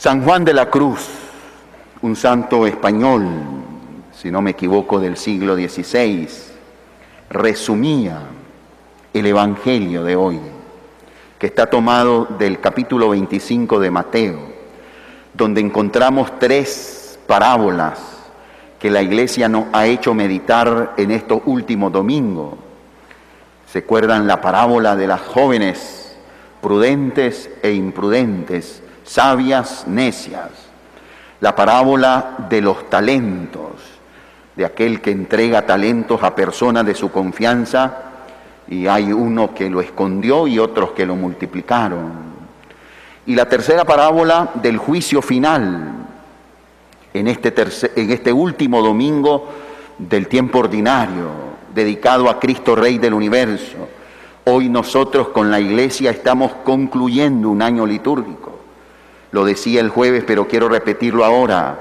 San Juan de la Cruz, un santo español, si no me equivoco, del siglo XVI, resumía el Evangelio de hoy, que está tomado del capítulo 25 de Mateo, donde encontramos 3 parábolas que la Iglesia nos ha hecho meditar en estos últimos domingos. ¿Se acuerdan la parábola de las jóvenes prudentes e imprudentes, sabias, necias? La parábola de los talentos, de aquel que entrega talentos a personas de su confianza, y hay uno que lo escondió y otros que lo multiplicaron. Y la tercera parábola del juicio final, en este último domingo del tiempo ordinario, dedicado a Cristo Rey del universo. Hoy nosotros con la Iglesia estamos concluyendo un año litúrgico. Lo decía el jueves, pero quiero repetirlo ahora.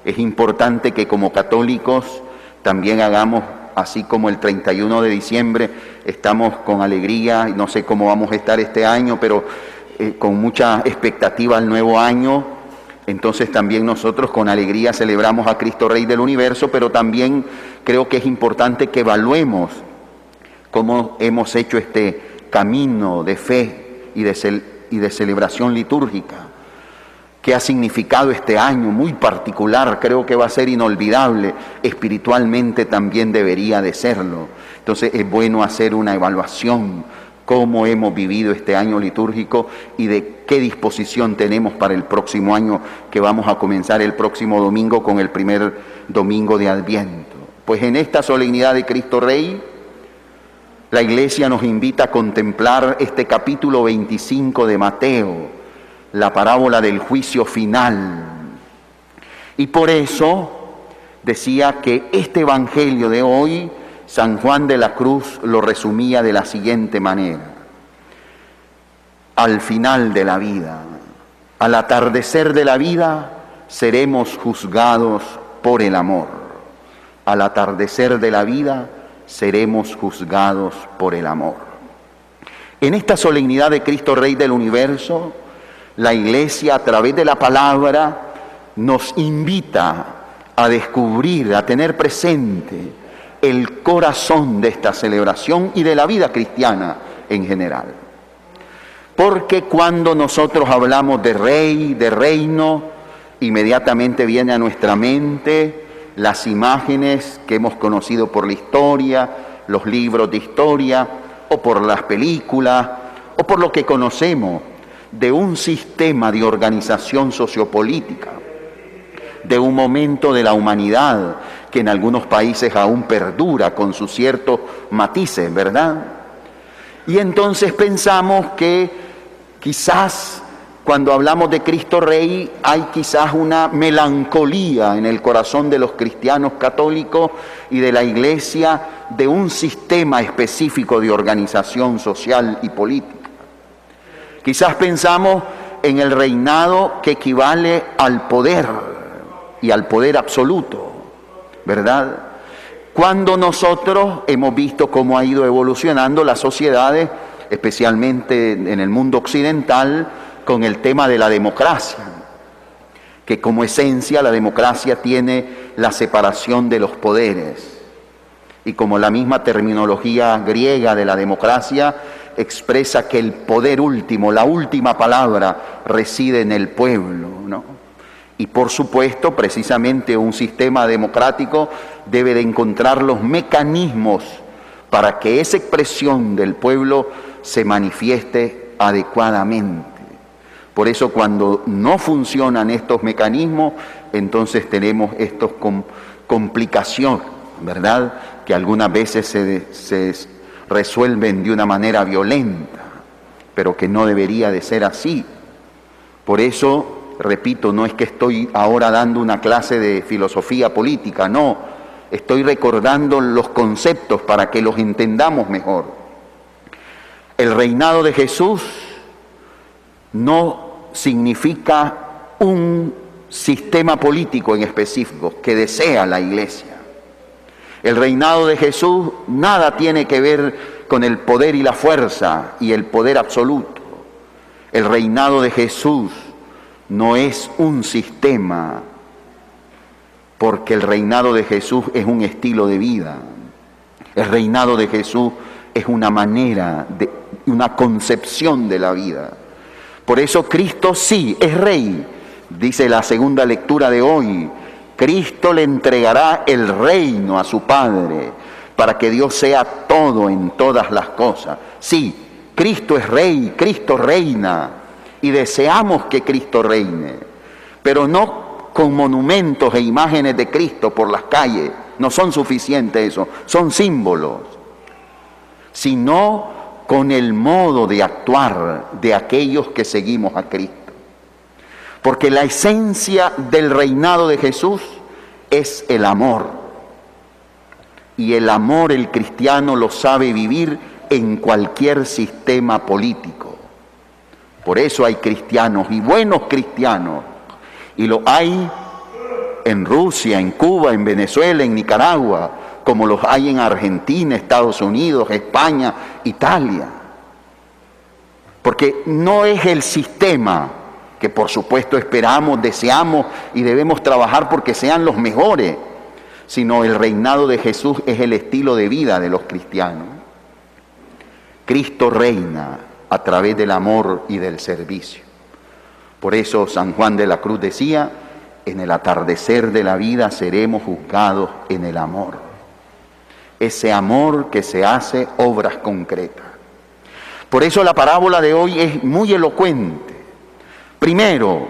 Es importante que como católicos también hagamos, así como el 31 de diciembre estamos con alegría, y no sé cómo vamos a estar este año, pero con mucha expectativa al nuevo año. Entonces también nosotros con alegría celebramos a Cristo Rey del universo, pero también creo que es importante que evaluemos cómo hemos hecho este camino de fe y de celebración litúrgica. ¿Qué ha significado este año muy particular? Creo que va a ser inolvidable. Espiritualmente también debería de serlo. Entonces es bueno hacer una evaluación, cómo hemos vivido este año litúrgico y de qué disposición tenemos para el próximo año, que vamos a comenzar el próximo domingo con el primer domingo de Adviento. Pues en esta solemnidad de Cristo Rey, la Iglesia nos invita a contemplar este capítulo 25 de Mateo, la parábola del juicio final. Y por eso decía que este Evangelio de hoy, San Juan de la Cruz lo resumía de la siguiente manera: al final de la vida, al atardecer de la vida, seremos juzgados por el amor. Al atardecer de la vida, seremos juzgados por el amor. En esta solemnidad de Cristo Rey del universo, la Iglesia, a través de la palabra, nos invita a descubrir, a tener presente el corazón de esta celebración y de la vida cristiana en general. Porque cuando nosotros hablamos de rey, de reino, inmediatamente viene a nuestra mente las imágenes que hemos conocido por la historia, los libros de historia, o por las películas, o por lo que conocemos de un sistema de organización sociopolítica, de un momento de la humanidad que en algunos países aún perdura con sus ciertos matices, ¿verdad? Y entonces pensamos que quizás cuando hablamos de Cristo Rey hay quizás una melancolía en el corazón de los cristianos católicos y de la Iglesia de un sistema específico de organización social y política. Quizás pensamos en el reinado que equivale al poder y al poder absoluto, ¿verdad? Cuando nosotros hemos visto cómo ha ido evolucionando las sociedades, especialmente en el mundo occidental, con el tema de la democracia, que como esencia la democracia tiene la separación de los poderes. Y como la misma terminología griega de la democracia expresa que el poder último, la última palabra, reside en el pueblo, ¿no? Y por supuesto, precisamente un sistema democrático debe de encontrar los mecanismos para que esa expresión del pueblo se manifieste adecuadamente. Por eso cuando no funcionan estos mecanismos, entonces tenemos estas complicaciones, ¿verdad?, que algunas veces se resuelven de una manera violenta, pero que no debería de ser así. Por eso, repito, no es que estoy ahora dando una clase de filosofía política, no, estoy recordando los conceptos para que los entendamos mejor. El reinado de Jesús no significa un sistema político en específico que desea la Iglesia. El reinado de Jesús nada tiene que ver con el poder y la fuerza y el poder absoluto. El reinado de Jesús no es un sistema, porque el reinado de Jesús es un estilo de vida. El reinado de Jesús es una manera, una concepción de la vida. Por eso Cristo sí es rey. Dice la segunda lectura de hoy, Cristo le entregará el reino a su Padre para que Dios sea todo en todas las cosas. Sí, Cristo es rey, Cristo reina y deseamos que Cristo reine, pero no con monumentos e imágenes de Cristo por las calles. No son suficientes eso, son símbolos, sino con el modo de actuar de aquellos que seguimos a Cristo. Porque la esencia del reinado de Jesús es el amor. Y el amor el cristiano lo sabe vivir en cualquier sistema político. Por eso hay cristianos y buenos cristianos. Y lo hay en Rusia, en Cuba, en Venezuela, en Nicaragua, como los hay en Argentina, Estados Unidos, España, Italia. Porque no es el sistema que por supuesto esperamos, deseamos y debemos trabajar porque sean los mejores, sino el reinado de Jesús es el estilo de vida de los cristianos. Cristo reina a través del amor y del servicio. Por eso San Juan de la Cruz decía, en el atardecer de la vida seremos juzgados en el amor. Ese amor que se hace obras concretas. Por eso la parábola de hoy es muy elocuente. Primero,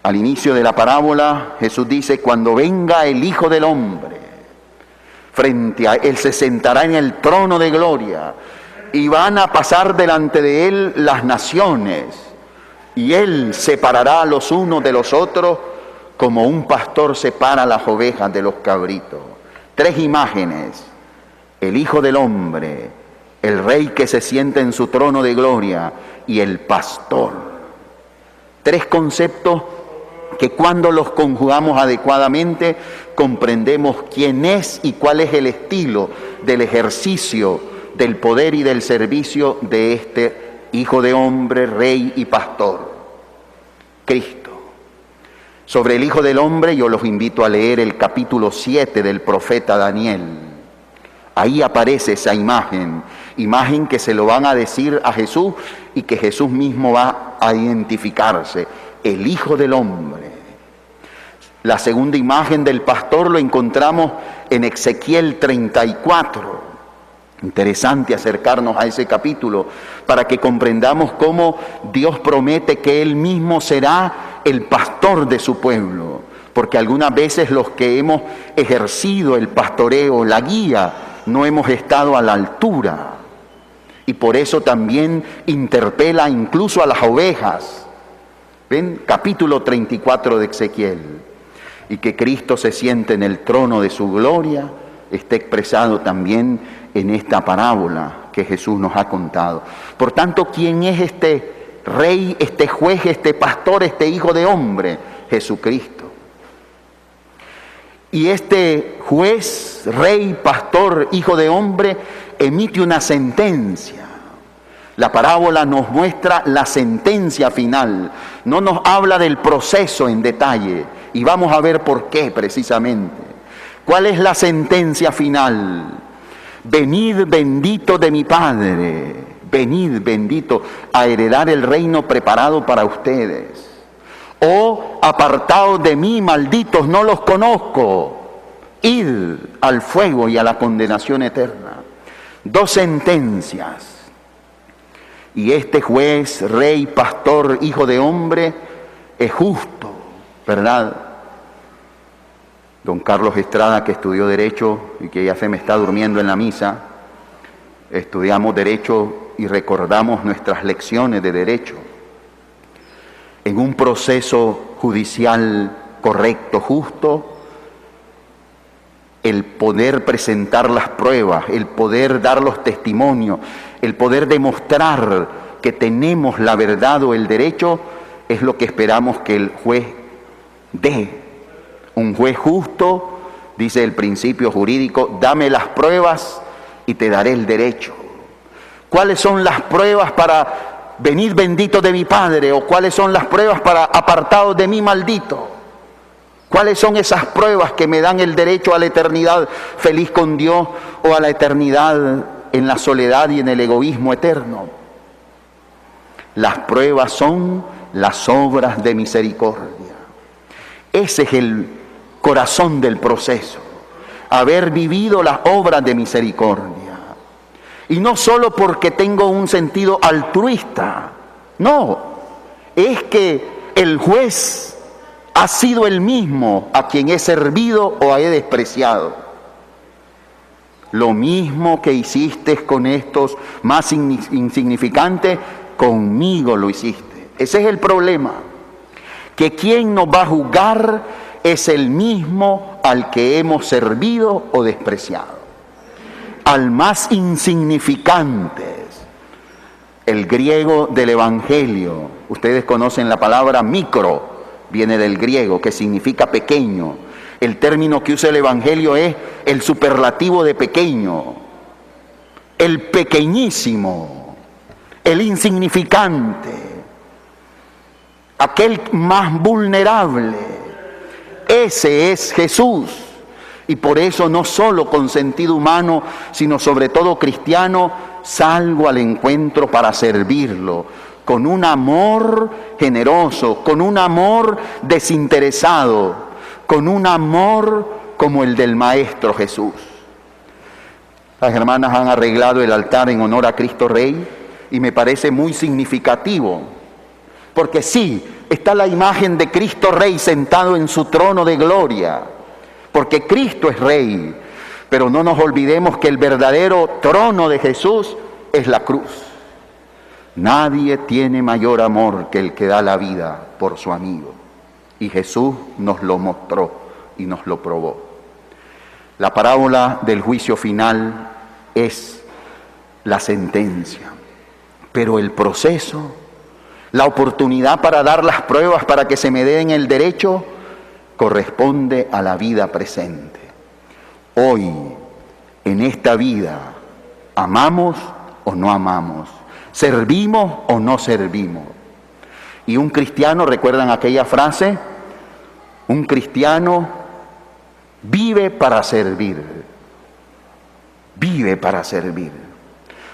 al inicio de la parábola, Jesús dice, cuando venga el Hijo del Hombre, frente a Él se sentará en el trono de gloria y van a pasar delante de Él las naciones y Él separará a los unos de los otros como un pastor separa las ovejas de los cabritos. Tres imágenes, el Hijo del Hombre, el Rey que se sienta en su trono de gloria y el pastor. Tres conceptos que cuando los conjugamos adecuadamente comprendemos quién es y cuál es el estilo del ejercicio del poder y del servicio de este Hijo de Hombre, Rey y Pastor, Cristo. Sobre el Hijo del Hombre yo los invito a leer el capítulo 7 del profeta Daniel. Ahí aparece esa imagen que se lo van a decir a Jesús y que Jesús mismo va a identificarse, el Hijo del Hombre. La segunda imagen del pastor lo encontramos en Ezequiel 34. Interesante acercarnos a ese capítulo para que comprendamos cómo Dios promete que Él mismo será el pastor de su pueblo. Porque algunas veces los que hemos ejercido el pastoreo, la guía, no hemos estado a la altura. Y por eso también interpela incluso a las ovejas. ¿Ven? Capítulo 34 de Ezequiel. Y que Cristo se siente en el trono de su gloria, está expresado también en esta parábola que Jesús nos ha contado. Por tanto, ¿quién es este rey, este juez, este pastor, este Hijo de Hombre? Jesucristo. Y este juez, rey, pastor, Hijo de Hombre, emite una sentencia. La parábola nos muestra la sentencia final, no nos habla del proceso en detalle, y vamos a ver por qué precisamente. ¿Cuál es la sentencia final? Venid bendito de mi Padre, venid bendito a heredar el reino preparado para ustedes. O apartaos de mí, malditos, no los conozco, id al fuego y a la condenación eterna. Dos sentencias. Y este juez, rey, pastor, Hijo de Hombre, es justo, ¿verdad? Don Carlos Estrada, que estudió Derecho y que ya se me está durmiendo en la misa, estudiamos Derecho y recordamos nuestras lecciones de Derecho. En un proceso judicial correcto, justo, el poder presentar las pruebas, el poder dar los testimonios, el poder demostrar que tenemos la verdad o el derecho, es lo que esperamos que el juez dé. Un juez justo, dice el principio jurídico, dame las pruebas y te daré el derecho. ¿Cuáles son las pruebas para venid bendito de mi Padre, o cuáles son las pruebas para apartados de mí maldito. ¿Cuáles son esas pruebas que me dan el derecho a la eternidad feliz con Dios o a la eternidad en la soledad y en el egoísmo eterno? Las pruebas son las obras de misericordia. Ese es el corazón del proceso, haber vivido las obras de misericordia. Y no solo porque tengo un sentido altruista, no, es que el juez ha sido el mismo a quien he servido o he despreciado. Lo mismo que hiciste con estos más insignificantes, conmigo lo hiciste. Ese es el problema, que quien nos va a juzgar es el mismo al que hemos servido o despreciado. Al más insignificante. El griego del Evangelio, ustedes conocen la palabra micro, viene del griego, que significa pequeño. El término que usa el Evangelio es el superlativo de pequeño, el pequeñísimo, el insignificante, aquel más vulnerable. Ese es Jesús. Y por eso no solo con sentido humano, sino sobre todo cristiano, salgo al encuentro para servirlo, con un amor generoso, con un amor desinteresado, con un amor como el del Maestro Jesús. Las hermanas han arreglado el altar en honor a Cristo Rey y me parece muy significativo, porque sí, está la imagen de Cristo Rey sentado en su trono de gloria, porque Cristo es Rey, pero no nos olvidemos que el verdadero trono de Jesús es la cruz. Nadie tiene mayor amor que el que da la vida por su amigo, y Jesús nos lo mostró y nos lo probó. La parábola del juicio final es la sentencia, pero el proceso, la oportunidad para dar las pruebas para que se me den el derecho, corresponde a la vida presente. Hoy, en esta vida, ¿amamos o no amamos? ¿Servimos o no servimos? Y un cristiano, ¿recuerdan aquella frase? Un cristiano vive para servir. Vive para servir.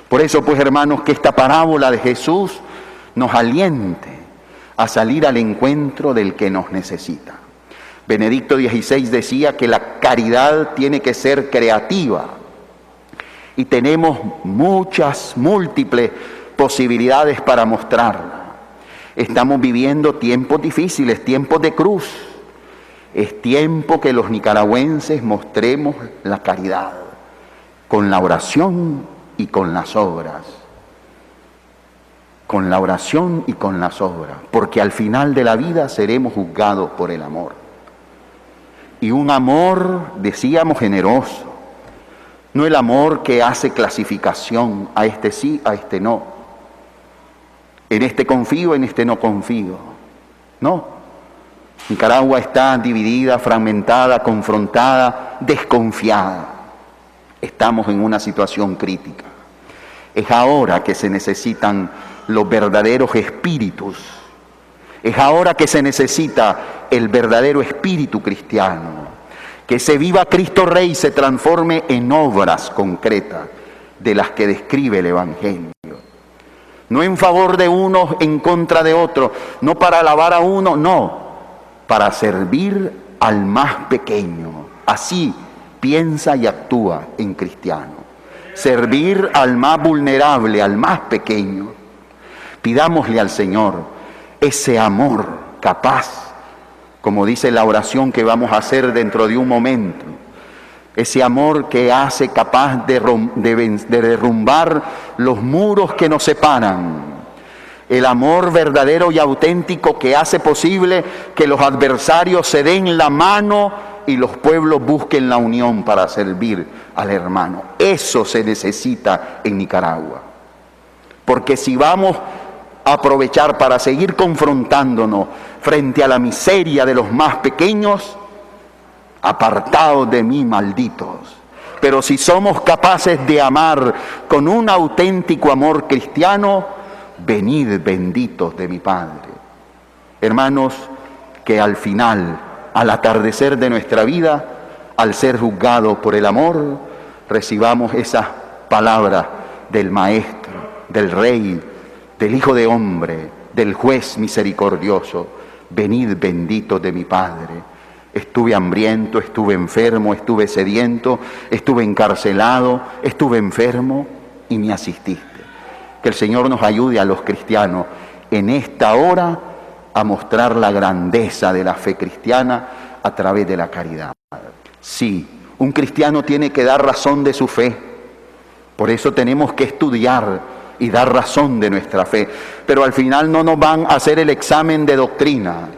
Por eso, pues, hermanos, que esta parábola de Jesús nos aliente a salir al encuentro del que nos necesita. Benedicto XVI decía que la caridad tiene que ser creativa, y tenemos muchas, múltiples posibilidades para mostrarla. Estamos viviendo tiempos difíciles, tiempos de cruz. Es tiempo que los nicaragüenses mostremos la caridad, con la oración y con las obras. Con la oración y con las obras, porque al final de la vida seremos juzgados por el amor. Y un amor, decíamos, generoso. No el amor que hace clasificación, a este sí, a este no. En este confío, en este no confío. No. Nicaragua está dividida, fragmentada, confrontada, desconfiada. Estamos en una situación crítica. Es ahora que se necesitan los verdaderos espíritus. Es ahora que se necesita el verdadero espíritu cristiano. Que ese viva Cristo Rey se transforme en obras concretas de las que describe el Evangelio. No en favor de unos, en contra de otros, no para alabar a uno, no, para servir al más pequeño. Así piensa y actúa en cristiano. Servir al más vulnerable, al más pequeño. Pidámosle al Señor ese amor capaz, como dice la oración que vamos a hacer dentro de un momento, ese amor que hace capaz de derrumbar los muros que nos separan, el amor verdadero y auténtico que hace posible que los adversarios se den la mano y los pueblos busquen la unión para servir al hermano. Eso se necesita en Nicaragua, porque si vamos aprovechar para seguir confrontándonos frente a la miseria de los más pequeños, apartados de mí, malditos. Pero si somos capaces de amar con un auténtico amor cristiano, venid benditos de mi Padre. Hermanos, que al final, al atardecer de nuestra vida, al ser juzgados por el amor, recibamos esa palabra del Maestro, del Rey, del Hijo de Hombre, del Juez misericordioso: venid benditos de mi Padre. Estuve hambriento, estuve enfermo, estuve sediento, estuve encarcelado, estuve enfermo y me asististe. Que el Señor nos ayude a los cristianos en esta hora a mostrar la grandeza de la fe cristiana a través de la caridad. Sí, un cristiano tiene que dar razón de su fe. Por eso tenemos que estudiar y dar razón de nuestra fe. Pero al final no nos van a hacer el examen de doctrina.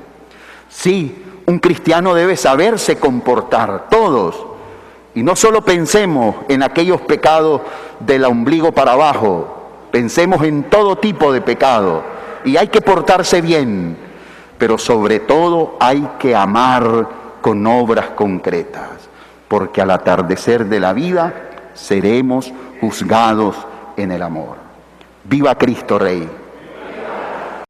Sí, un cristiano debe saberse comportar, todos. Y no solo pensemos en aquellos pecados del ombligo para abajo, pensemos en todo tipo de pecado. Y hay que portarse bien, pero sobre todo hay que amar con obras concretas, porque al atardecer de la vida seremos juzgados en el amor. ¡Viva Cristo Rey!